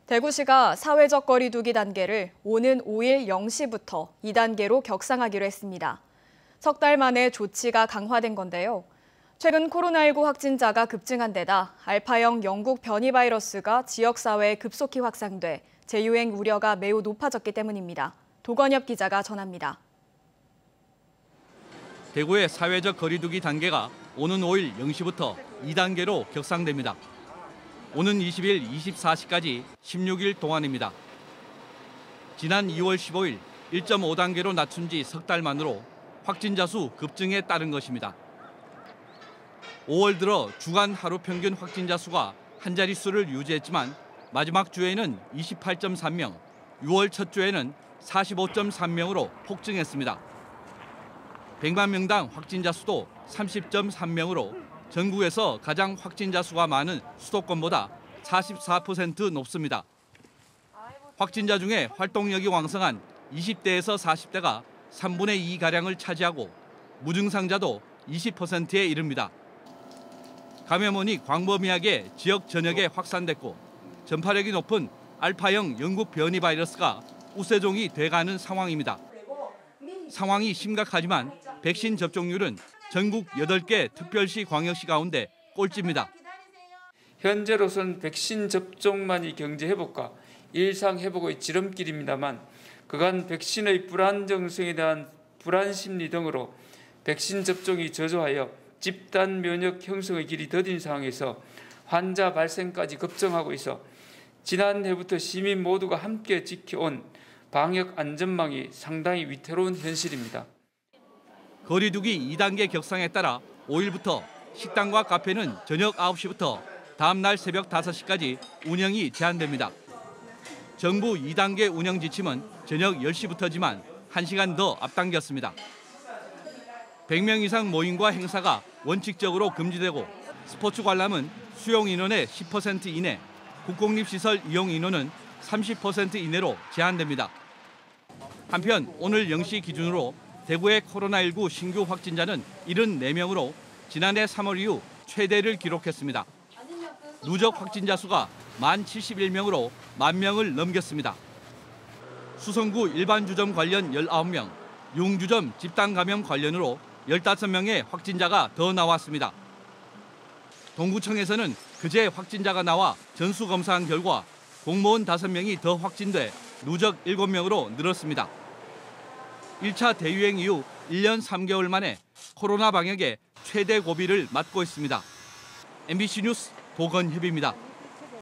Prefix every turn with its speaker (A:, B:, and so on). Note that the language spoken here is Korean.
A: 대구시가 사회적 거리 두기 단계를 오는 5일 0시부터 2단계로 격상하기로 했습니다. 석 달 만에 조치가 강화된 건데요. 최근 코로나19 확진자가 급증한 데다 알파형 영국 변이 바이러스가 지역사회에 급속히 확산돼 재유행 우려가 매우 높아졌기 때문입니다. 도건엽 기자가 전합니다.
B: 대구의 사회적 거리 두기 단계가 오는 5일 0시부터 2단계로 격상됩니다. 오는 20일 24시까지 16일 동안입니다. 지난 2월 15일 1.5단계로 낮춘 지 석 달 만으로 확진자 수 급증에 따른 것입니다. 5월 들어 주간 하루 평균 확진자 수가 한 자릿수를 유지했지만 마지막 주에는 28.3명, 6월 첫 주에는 45.3명으로 폭증했습니다. 100만 명당 확진자 수도 30.3명으로 전국에서 가장 확진자 수가 많은 수도권보다 44% 높습니다. 확진자 중에 활동력이 왕성한 20대에서 40대가 3분의 2가량을 차지하고 무증상자도 20%에 이릅니다. 감염원이 광범위하게 지역 전역에 확산됐고 전파력이 높은 알파형 영국 변이 바이러스가 우세종이 돼가는 상황입니다. 상황이 심각하지만 백신 접종률은 전국 8개 특별시 광역시 가운데 꼴찌입니다.
C: 현재로선 백신 접종만이 경제 회복과 일상 회복의 지름길입니다만 그간 백신의 불안정성에 대한 불안 심리 등으로 백신 접종이 저조하여 집단 면역 형성의 길이 더딘 상황에서 환자 발생까지 급증하고 있어 지난해부터 시민 모두가 함께 지켜온 방역 안전망이 상당히 위태로운 현실입니다.
B: 거리두기 2단계 격상에 따라 5일부터 식당과 카페는 저녁 9시부터 다음 날 새벽 5시까지 운영이 제한됩니다. 정부 2단계 운영 지침은 저녁 10시부터지만 1시간 더 앞당겼습니다. 100명 이상 모임과 행사가 원칙적으로 금지되고 스포츠 관람은 수용 인원의 10% 이내, 국공립시설 이용 인원은 30% 이내로 제한됩니다. 한편 오늘 0시 기준으로 대구의 코로나19 신규 확진자는 74명으로 지난해 3월 이후 최대를 기록했습니다. 누적 확진자 수가 1071명으로 10,000명을 넘겼습니다. 수성구 일반주점 관련 19명, 융주점 집단 감염 관련으로 15명의 확진자가 더 나왔습니다. 동구청에서는 그제 확진자가 나와 전수검사한 결과 공무원 5명이 더 확진돼 누적 7명으로 늘었습니다. 1차 대유행 이후 1년 3개월 만에 코로나 방역에 최대 고비를 맞고 있습니다. MBC 뉴스 도건협입니다.